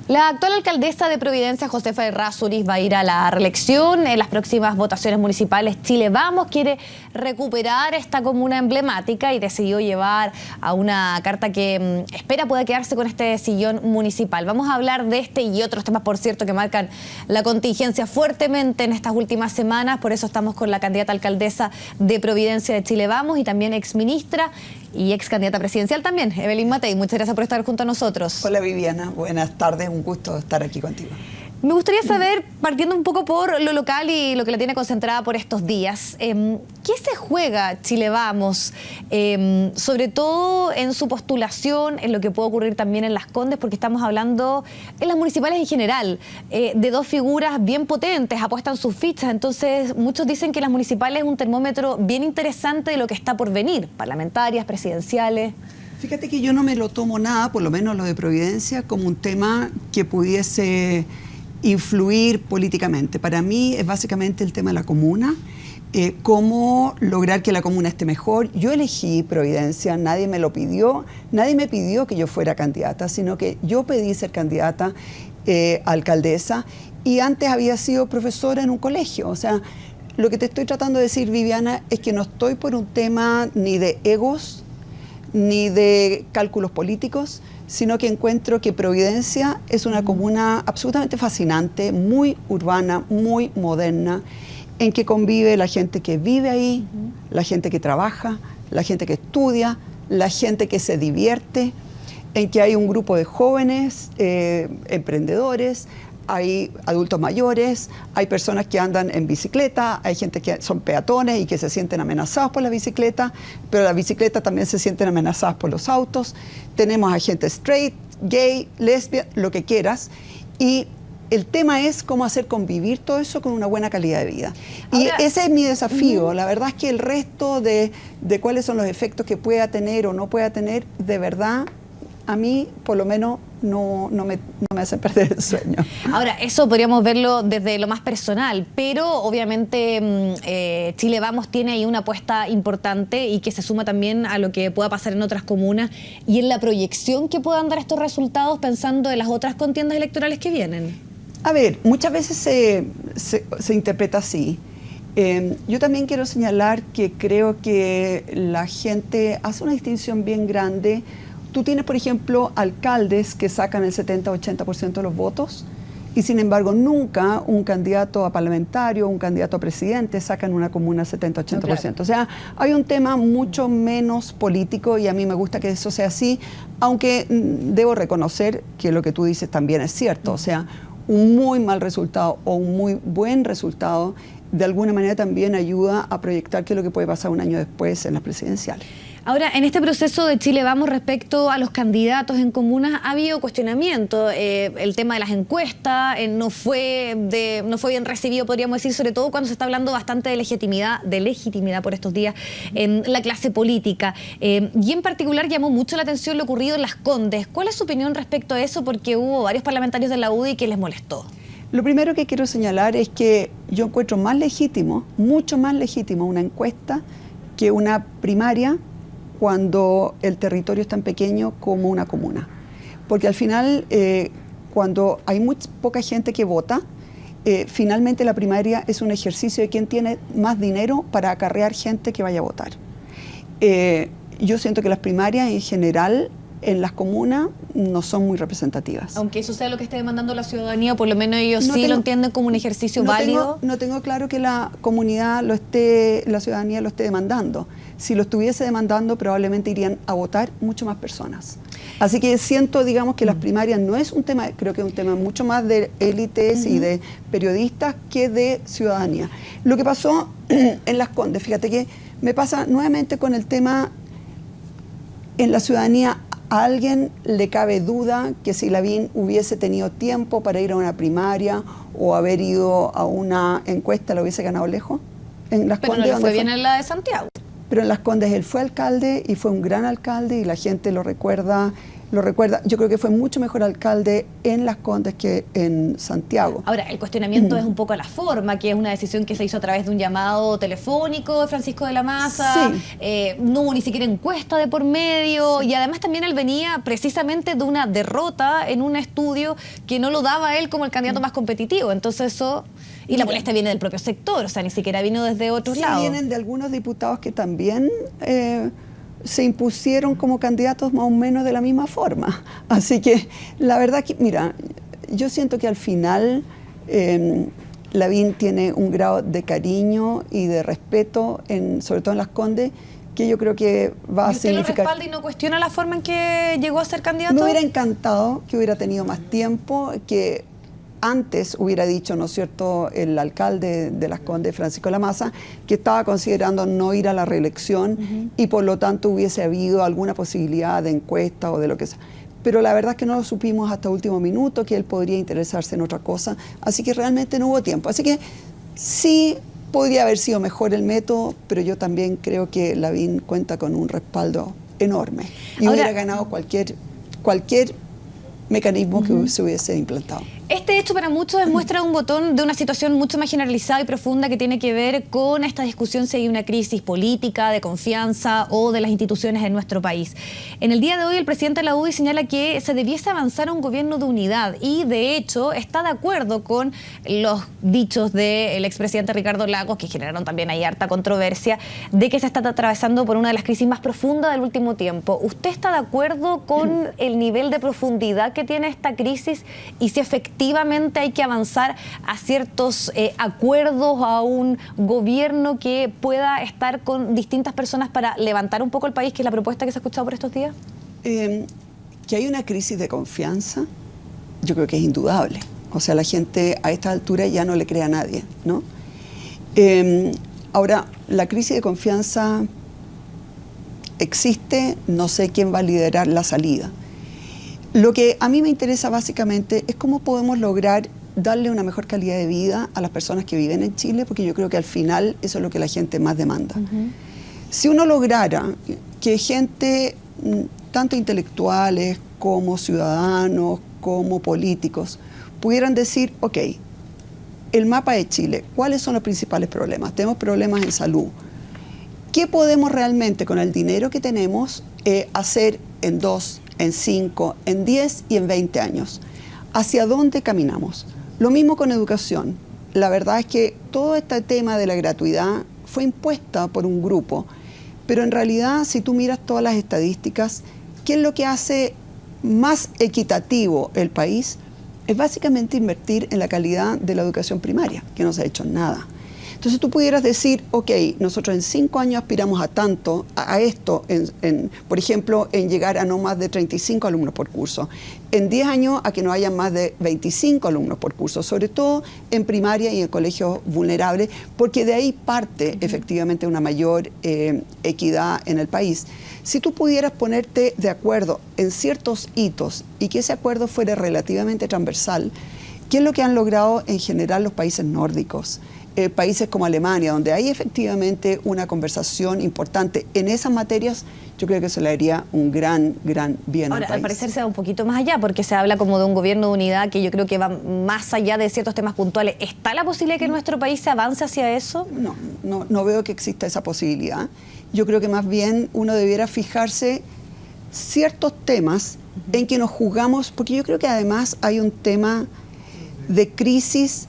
La actual alcaldesa de Providencia, Josefa Errázuriz, va a ir a la reelección. En las próximas votaciones municipales, Chile Vamos quiere recuperar esta comuna emblemática y decidió llevar a una carta que espera pueda quedarse con este sillón municipal. Vamos a hablar de este y otros temas, por cierto, que marcan la contingencia fuertemente en estas últimas semanas. Por eso estamos con la candidata alcaldesa de Providencia de Chile Vamos y también exministra y ex candidata presidencial también, Evelyn Matei. Muchas gracias por estar junto a nosotros. Hola Viviana, buenas tardes, un gusto estar aquí contigo. Me gustaría saber, partiendo un poco por lo local y lo que la tiene concentrada por estos días, ¿qué se juega Chile Vamos? Sobre todo en su postulación, en lo que puede ocurrir también en Las Condes, porque estamos hablando en las municipales en general, de dos figuras bien potentes, apuestan sus fichas. Entonces, muchos dicen que las municipales es un termómetro bien interesante de lo que está por venir, parlamentarias, presidenciales. Fíjate que yo no me lo tomo nada, por lo menos lo de Providencia, como un tema que pudiese influir políticamente. Para mí es básicamente el tema de la comuna, cómo lograr que la comuna esté mejor. Yo elegí Providencia, nadie me lo pidió, nadie me pidió que yo fuera candidata, sino que yo pedí ser candidata a alcaldesa y antes había sido profesora en un colegio. O sea, lo que te estoy tratando de decir, Viviana, es que no estoy por un tema ni de egos, ni de cálculos políticos, sino que encuentro que Providencia es una comuna absolutamente fascinante, muy urbana, muy moderna, en que convive la gente que vive ahí, la gente que trabaja, la gente que estudia, la gente que se divierte, en que hay un grupo de jóvenes, emprendedores, hay adultos mayores, hay personas que andan en bicicleta, hay gente que son peatones y que se sienten amenazados por la bicicleta, pero la bicicleta también se sienten amenazadas por los autos. Tenemos a gente straight, gay, lesbiana, lo que quieras. Y el tema es cómo hacer convivir todo eso con una buena calidad de vida. Y ese es mi desafío. La verdad es que el resto de cuáles son los efectos que pueda tener o no pueda tener, de verdad, a mí, por lo menos, no me hacen perder el sueño. Ahora, eso podríamos verlo desde lo más personal, pero obviamente Chile Vamos tiene ahí una apuesta importante y que se suma también a lo que pueda pasar en otras comunas y en la proyección que puedan dar estos resultados pensando en las otras contiendas electorales que vienen. A ver, muchas veces se interpreta así. Yo también quiero señalar que creo que la gente hace una distinción bien grande. Tú tienes, por ejemplo, alcaldes que sacan el 70-80% de los votos y, sin embargo, nunca un candidato a parlamentario, un candidato a presidente sacan una comuna 70-80%. Claro. O sea, hay un tema mucho menos político y a mí me gusta que eso sea así, aunque debo reconocer que lo que tú dices también es cierto. O sea, un muy mal resultado o un muy buen resultado de alguna manera también ayuda a proyectar qué es lo que puede pasar un año después en las presidenciales. Ahora, en este proceso de Chile Vamos respecto a los candidatos en comunas ha habido cuestionamiento. El tema de las encuestas no fue bien recibido, podríamos decir, sobre todo cuando se está hablando bastante de legitimidad por estos días en la clase política. Y en particular llamó mucho la atención lo ocurrido en Las Condes. ¿Cuál es su opinión respecto a eso? Porque hubo varios parlamentarios de la UDI que les molestó. Lo primero que quiero señalar es que yo encuentro más legítimo, mucho más legítimo una encuesta que una primaria cuando el territorio es tan pequeño como una comuna. Porque al final, cuando hay muy poca gente que vota, finalmente la primaria es un ejercicio de quién tiene más dinero para acarrear gente que vaya a votar. Yo siento que las primarias en general en las comunas no son muy representativas. Aunque eso sea lo que esté demandando la ciudadanía, por lo menos ellos sí lo entienden como un ejercicio válido. No tengo claro que la comunidad la ciudadanía lo esté demandando. Si lo estuviese demandando, probablemente irían a votar mucho más personas. Así que siento, digamos, que las primarias no es un tema, creo que es un tema mucho más de élites y de periodistas que de ciudadanía. Lo que pasó en Las Condes, fíjate que me pasa nuevamente con el tema en la ciudadanía. ¿A alguien le cabe duda que si Lavín hubiese tenido tiempo para ir a una primaria o haber ido a una encuesta, lo hubiese ganado lejos? En Las Condes, no le fue bien en la de Santiago. Pero en Las Condes él fue alcalde y fue un gran alcalde y la gente lo recuerda lo recuerda. Yo creo que fue mucho mejor alcalde en Las Condes que en Santiago. Ahora, el cuestionamiento es un poco la forma, que es una decisión que se hizo a través de un llamado telefónico de Francisco de la Maza. Sí. No hubo ni siquiera encuesta de por medio. Sí. Y además también él venía precisamente de una derrota en un estudio que no lo daba él como el candidato más competitivo. Entonces eso... Y la molestia viene del propio sector, o sea, ni siquiera vino desde otros lados. Vienen de algunos diputados que también se impusieron como candidatos más o menos de la misma forma. Así que la verdad que, mira, yo siento que al final Lavín tiene un grado de cariño y de respeto, sobre todo en Las Condes, que yo creo que va a significar... ¿Y usted lo respalda y no cuestiona la forma en que llegó a ser candidato? Me hubiera encantado que hubiera tenido más tiempo, que antes hubiera dicho, ¿no es cierto?, el alcalde de Las Condes, Francisco de la Maza, que estaba considerando no ir a la reelección y por lo tanto hubiese habido alguna posibilidad de encuesta o de lo que sea. Pero la verdad es que no lo supimos hasta último minuto, que él podría interesarse en otra cosa, así que realmente no hubo tiempo. Así que sí podría haber sido mejor el método, pero yo también creo que Lavín cuenta con un respaldo enorme y hubiera ganado cualquier mecanismo que se hubiese implantado. Este hecho para muchos demuestra un botón de una situación mucho más generalizada y profunda que tiene que ver con esta discusión si hay una crisis política, de confianza o de las instituciones en nuestro país. En el día de hoy el presidente de la UDI señala que se debiese avanzar a un gobierno de unidad y de hecho está de acuerdo con los dichos del expresidente Ricardo Lagos, que generaron también ahí harta controversia, de que se está atravesando por una de las crisis más profundas del último tiempo. ¿Usted está de acuerdo con el nivel de profundidad que tiene esta crisis y si efectivamente hay que avanzar a ciertos acuerdos, a un gobierno que pueda estar con distintas personas para levantar un poco el país, que es la propuesta que se ha escuchado por estos días? Que hay una crisis de confianza, yo creo que es indudable. O sea, la gente a esta altura ya no le cree a nadie, ¿no? Ahora, la crisis de confianza existe, no sé quién va a liderar la salida. Lo que a mí me interesa básicamente es cómo podemos lograr darle una mejor calidad de vida a las personas que viven en Chile, porque yo creo que al final eso es lo que la gente más demanda. Si uno lograra que gente, tanto intelectuales como ciudadanos, como políticos, pudieran decir, ok, el mapa de Chile, ¿cuáles son los principales problemas? Tenemos problemas en salud. ¿Qué podemos realmente con el dinero que tenemos hacer en 2, en 5, en 10 y en 20 años? ¿Hacia dónde caminamos? Lo mismo con educación. La verdad es que todo este tema de la gratuidad fue impuesta por un grupo, pero en realidad si tú miras todas las estadísticas, ¿qué es lo que hace más equitativo el país? Es básicamente invertir en la calidad de la educación primaria, que no se ha hecho nada. Entonces tú pudieras decir, ok, nosotros en 5 años aspiramos a tanto, a esto, por ejemplo, en llegar a no más de 35 alumnos por curso. En 10 años a que no haya más de 25 alumnos por curso, sobre todo en primaria y en colegios vulnerables, porque de ahí parte efectivamente una mayor equidad en el país. Si tú pudieras ponerte de acuerdo en ciertos hitos y que ese acuerdo fuera relativamente transversal, ¿qué es lo que han logrado en general los países nórdicos? Países como Alemania, donde hay efectivamente una conversación importante en esas materias, yo creo que eso le haría un gran bien al país. Ahora, al parecer se va un poquito más allá, porque se habla como de un gobierno de unidad que yo creo que va más allá de ciertos temas puntuales. ¿Está la posibilidad de que nuestro país se avance hacia eso? No veo que exista esa posibilidad. Yo creo que más bien uno debiera fijarse ciertos temas en que nos jugamos, porque yo creo que además hay un tema de crisis,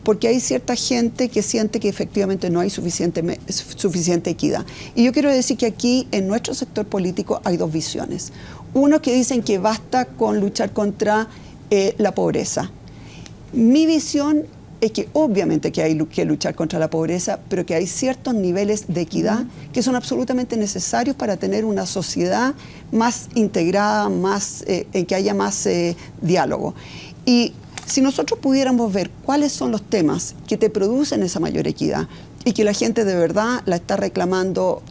porque hay cierta gente que siente que efectivamente no hay suficiente equidad. Y yo quiero decir que aquí en nuestro sector político hay dos visiones. Uno que dicen que basta con luchar contra la pobreza. Mi visión es que obviamente que hay que luchar contra la pobreza, pero que hay ciertos niveles de equidad que son absolutamente necesarios para tener una sociedad más integrada, en que haya más diálogo. Y si nosotros pudiéramos ver cuáles son los temas que te producen esa mayor equidad y que la gente de verdad la está reclamando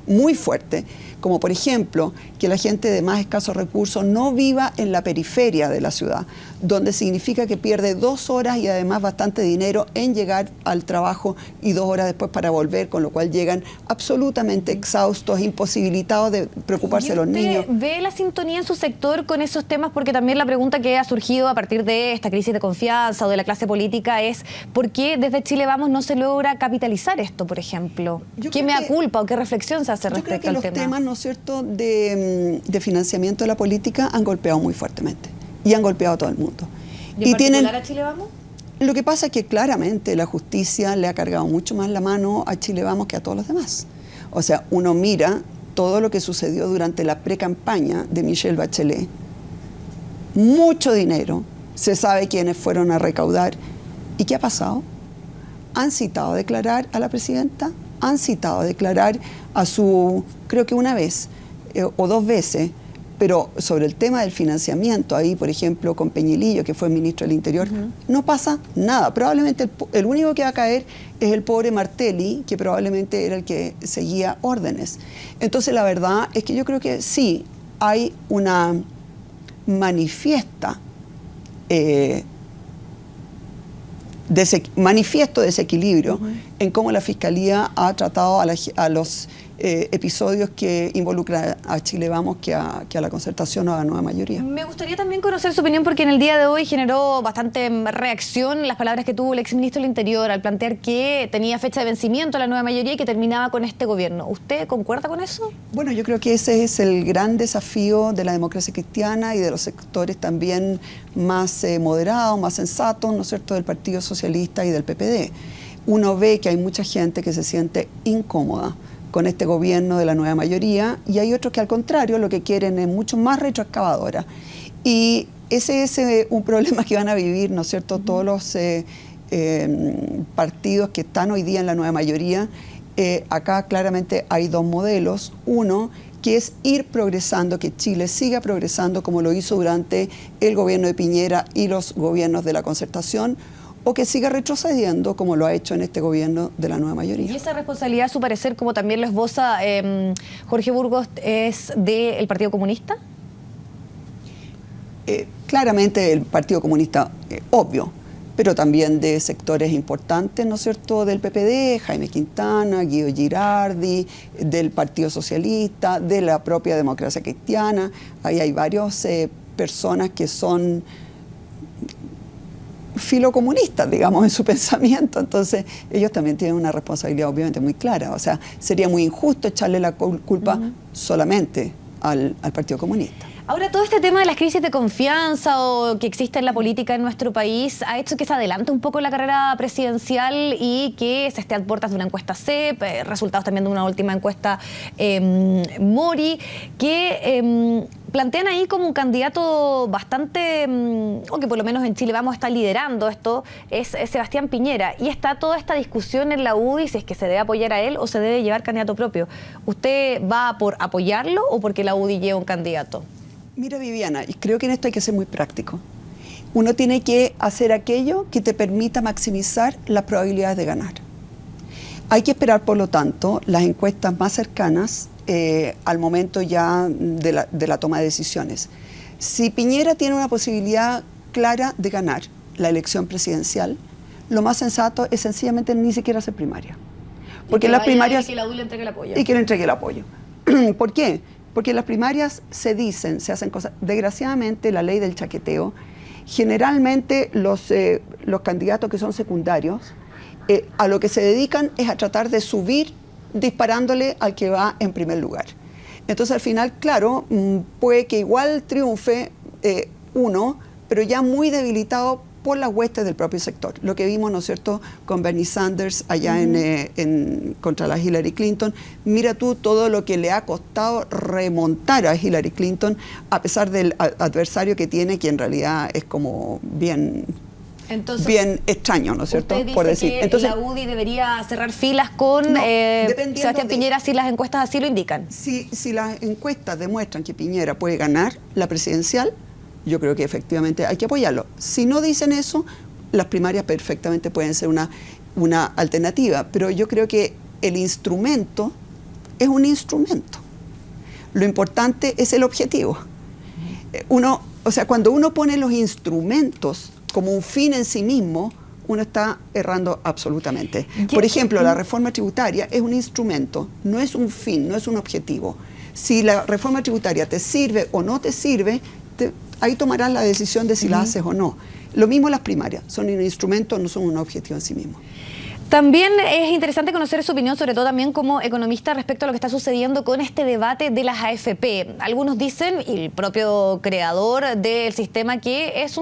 muy fuerte, como por ejemplo que la gente de más escasos recursos no viva en la periferia de la ciudad, donde significa que pierde 2 horas y además bastante dinero en llegar al trabajo y 2 horas después para volver, con lo cual llegan absolutamente exhaustos, imposibilitados de preocuparse de los niños. ¿Ve la sintonía en su sector con esos temas? Porque también la pregunta que ha surgido a partir de esta crisis de confianza o de la clase política es ¿por qué desde Chile Vamos no se logra capitalizar esto, por ejemplo? ¿Qué mea culpa o qué reflexión se hace respecto al tema? Yo creo que los temas, ¿no es cierto?, de financiamiento de la política han golpeado muy fuertemente y han golpeado a todo el mundo. ¿Y en particular a Chile Vamos? Lo que pasa es que claramente la justicia le ha cargado mucho más la mano a Chile Vamos que a todos los demás. O sea, uno mira todo lo que sucedió durante la pre-campaña de Michelle Bachelet. Mucho dinero, se sabe quiénes fueron a recaudar. ¿Y qué ha pasado? Han citado a declarar a la presidenta, han citado a declarar a su, creo que una vez o 2 veces, pero sobre el tema del financiamiento, ahí por ejemplo con Peñilillo, que fue ministro del Interior, no pasa nada. Probablemente el único que va a caer es el pobre Martelli, que probablemente era el que seguía órdenes. Entonces la verdad es que yo creo que sí hay una manifiesto desequilibrio en cómo la Fiscalía ha tratado a los episodios que involucran a Chile Vamos que a la concertación o a la nueva mayoría. Me gustaría también conocer su opinión porque en el día de hoy generó bastante reacción las palabras que tuvo el exministro del Interior al plantear que tenía fecha de vencimiento la nueva mayoría y que terminaba con este gobierno. ¿Usted concuerda con eso? Bueno, yo creo que ese es el gran desafío de la democracia cristiana y de los sectores también más moderados, más sensatos, ¿no es cierto?, del Partido Socialista y del PPD. Uno ve que hay mucha gente que se siente incómoda con este gobierno de la nueva mayoría y hay otros que al contrario lo que quieren es mucho más retroexcavadora. Y ese es un problema que van a vivir, ¿no es cierto?, todos los partidos que están hoy día en la nueva mayoría. Acá claramente hay 2 modelos. Uno, que es ir progresando, que Chile siga progresando como lo hizo durante el gobierno de Piñera y los gobiernos de la concertación, o que siga retrocediendo como lo ha hecho en este gobierno de la nueva mayoría. ¿Y esa responsabilidad, a su parecer, como también lo esboza Jorge Burgos, es del Partido Comunista? Claramente el Partido Comunista, obvio, pero también de sectores importantes, ¿no es cierto?, del PPD, Jaime Quintana, Guido Girardi, del Partido Socialista, de la propia democracia cristiana. Ahí hay varias personas que son filocomunistas, digamos, en su pensamiento. Entonces, ellos también tienen una responsabilidad obviamente muy clara. O sea, sería muy injusto echarle la culpa solamente al Partido Comunista. Ahora, todo este tema de las crisis de confianza o que existe en la política en nuestro país ha hecho que se adelante un poco la carrera presidencial y que se esté a puertas de una encuesta CEP, resultados también de una última encuesta Mori, que plantean ahí como un candidato bastante, o que por lo menos en Chile Vamos a estar liderando esto, es Sebastián Piñera. Y está toda esta discusión en la UDI si es que se debe apoyar a él o se debe llevar candidato propio. ¿Usted va por apoyarlo o porque la UDI lleva un candidato? Mira, Viviana, y creo que en esto hay que ser muy práctico. Uno tiene que hacer aquello que te permita maximizar las probabilidades de ganar. Hay que esperar, por lo tanto, las encuestas más cercanas al momento ya de la toma de decisiones. Si Piñera tiene una posibilidad clara de ganar la elección presidencial, lo más sensato es sencillamente ni siquiera hacer primaria. Porque las primarias... Y que la UDI le entregue el apoyo. Y que le entregue el apoyo. ¿Por qué? Porque en las primarias se hacen cosas. Desgraciadamente, la ley del chaqueteo, generalmente los candidatos que son secundarios, a lo que se dedican es a tratar de subir disparándole al que va en primer lugar. Entonces, al final, claro, puede que igual triunfe uno, pero ya muy debilitado por las huestes del propio sector. Lo que vimos, ¿no es cierto?, con Bernie Sanders allá contra la Hillary Clinton. Mira tú todo lo que le ha costado remontar a Hillary Clinton, a pesar del adversario que tiene, que en realidad es como bien extraño, ¿no es cierto? Usted dice por decir. Que entonces, la UDI debería cerrar filas con Sebastián Piñera si las encuestas así lo indican. Si las encuestas demuestran que Piñera puede ganar la presidencial, yo creo que efectivamente hay que apoyarlo. Si no dicen eso, las primarias perfectamente pueden ser una alternativa, pero yo creo que el instrumento es un instrumento. Lo importante es el objetivo. Cuando uno pone los instrumentos como un fin en sí mismo, uno está errando absolutamente. Por ejemplo, la reforma tributaria es un instrumento, no es un fin, no es un objetivo. Si la reforma tributaria te sirve o no te sirve, ahí tomarás la decisión de si la haces o no. Lo mismo las primarias, son un instrumento, no son un objetivo en sí mismo. También es interesante conocer su opinión, sobre todo también como economista, respecto a lo que está sucediendo con este debate de las AFP. Algunos dicen, y el propio creador del sistema, que es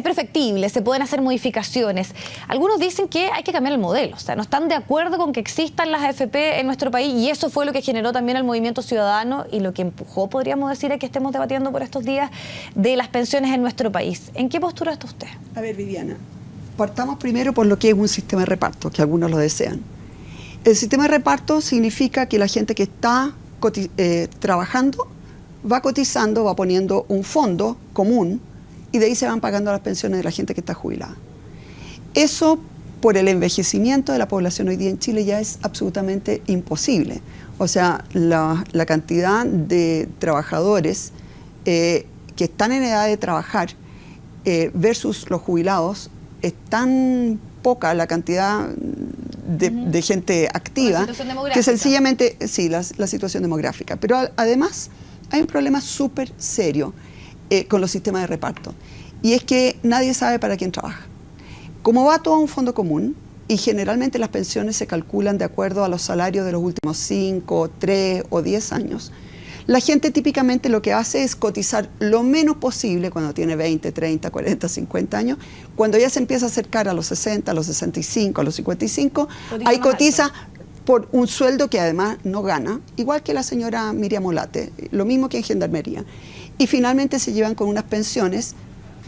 perfectible, se pueden hacer modificaciones. Algunos dicen que hay que cambiar el modelo, o sea, no están de acuerdo con que existan las AFP en nuestro país, y eso fue lo que generó también el movimiento ciudadano y lo que empujó, podríamos decir, a que estemos debatiendo por estos días de las pensiones en nuestro país. ¿En qué postura está usted? A ver, Viviana, partamos primero por lo que es un sistema de reparto, que algunos lo desean. El sistema de reparto significa que la gente que está trabajando va cotizando, va poniendo un fondo común y de ahí se van pagando las pensiones de la gente que está jubilada. Eso, por el envejecimiento de la población hoy día en Chile, ya es absolutamente imposible. O sea, la cantidad de trabajadores que están en edad de trabajar versus los jubilados, es tan poca la cantidad de gente activa que sencillamente, sí, la situación demográfica. Pero además hay un problema súper serio con los sistemas de reparto, y es que nadie sabe para quién trabaja. Como va todo a un fondo común, y generalmente las pensiones se calculan de acuerdo a los salarios de los últimos 5, 3 o 10 años, la gente típicamente lo que hace es cotizar lo menos posible cuando tiene 20, 30, 40, 50 años. Cuando ya se empieza a acercar a los 60, a los 65, a los 55, ahí cotiza por un sueldo que además no gana, igual que la señora Miriam Olate, lo mismo que en Gendarmería. Y finalmente se llevan con unas pensiones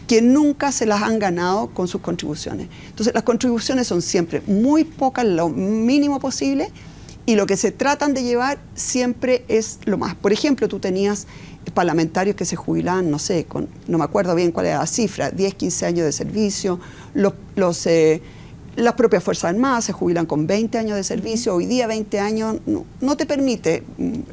que nunca se las han ganado con sus contribuciones. Entonces las contribuciones son siempre muy pocas, lo mínimo posible, y lo que se tratan de llevar siempre es lo más. Por ejemplo, tú tenías parlamentarios que se jubilaban, no sé, no me acuerdo bien cuál era la cifra, 10, 15 años de servicio, las propias Fuerzas Armadas se jubilan con 20 años de servicio. Hoy día 20 años no te permite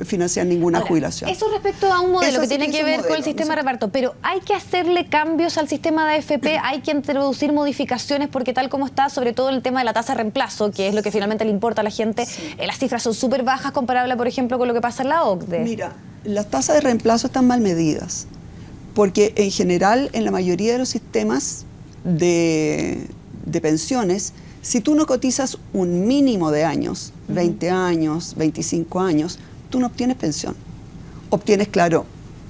financiar ninguna jubilación. Eso respecto a un modelo que tiene que ver con el sistema de reparto, pero hay que hacerle cambios al sistema de AFP, hay que introducir modificaciones, porque tal como está, sobre todo el tema de la tasa de reemplazo, que es lo que finalmente le importa a la gente, las cifras son súper bajas comparable, por ejemplo, con lo que pasa en la OCDE. Mira, las tasas de reemplazo están mal medidas, porque en general en la mayoría de los sistemas de pensiones, si tú no cotizas un mínimo de años, 20 años, 25 años, tú no obtienes pensión. Obtienes, claro,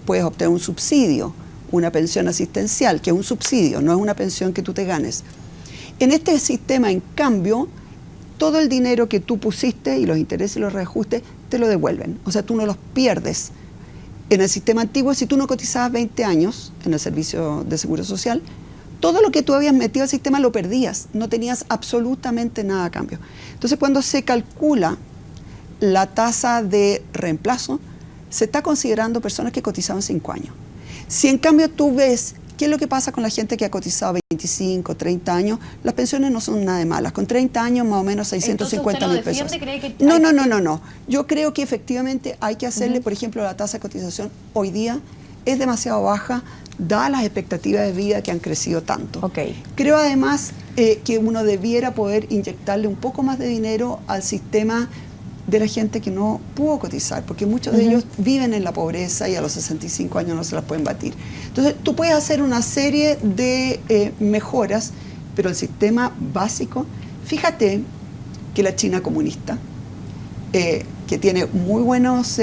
puedes obtener un subsidio, una pensión asistencial, que es un subsidio, no es una pensión que tú te ganes. En este sistema, en cambio, todo el dinero que tú pusiste y los intereses y los reajustes te lo devuelven. O sea, tú no los pierdes. En el sistema antiguo, si tú no cotizabas 20 años en el servicio de seguro social, todo lo que tú habías metido al sistema lo perdías, no tenías absolutamente nada a cambio. Entonces, cuando se calcula la tasa de reemplazo, se está considerando personas que cotizaban 5 años. Si en cambio tú ves qué es lo que pasa con la gente que ha cotizado 25, 30 años, las pensiones no son nada de malas. Con 30 años, más o menos 650.000 pesos. No. Yo creo que efectivamente hay que hacerle, por ejemplo, la tasa de cotización hoy día es demasiado baja, dadas las expectativas de vida que han crecido tanto. Creo además que uno debiera poder inyectarle un poco más de dinero al sistema de la gente que no pudo cotizar, porque muchos de ellos viven en la pobreza y a los 65 años no se las pueden batir. Entonces, tú puedes hacer una serie de mejoras, pero el sistema básico, fíjate que la China comunista, que tiene muy buenos,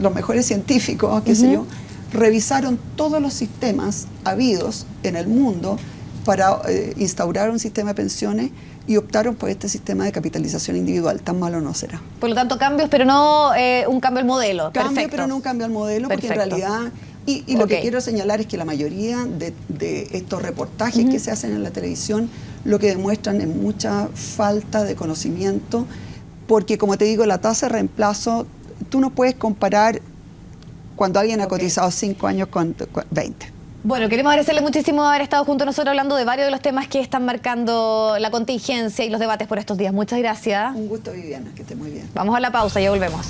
los mejores científicos, qué sé yo, revisaron todos los sistemas habidos en el mundo para instaurar un sistema de pensiones y optaron por este sistema de capitalización individual. Tan malo no será. Por lo tanto, cambios, pero no un cambio al modelo. Cambio, pero no un cambio al modelo, porque en realidad, y lo que quiero señalar es que la mayoría de estos reportajes que se hacen en la televisión, lo que demuestran es mucha falta de conocimiento, porque como te digo, la tasa de reemplazo, tú no puedes comparar cuando alguien ha cotizado 5 años con 20. Bueno, queremos agradecerle muchísimo haber estado junto a nosotros hablando de varios de los temas que están marcando la contingencia y los debates por estos días. Muchas gracias. Un gusto, Viviana, que esté muy bien. Vamos a la pausa, ya volvemos.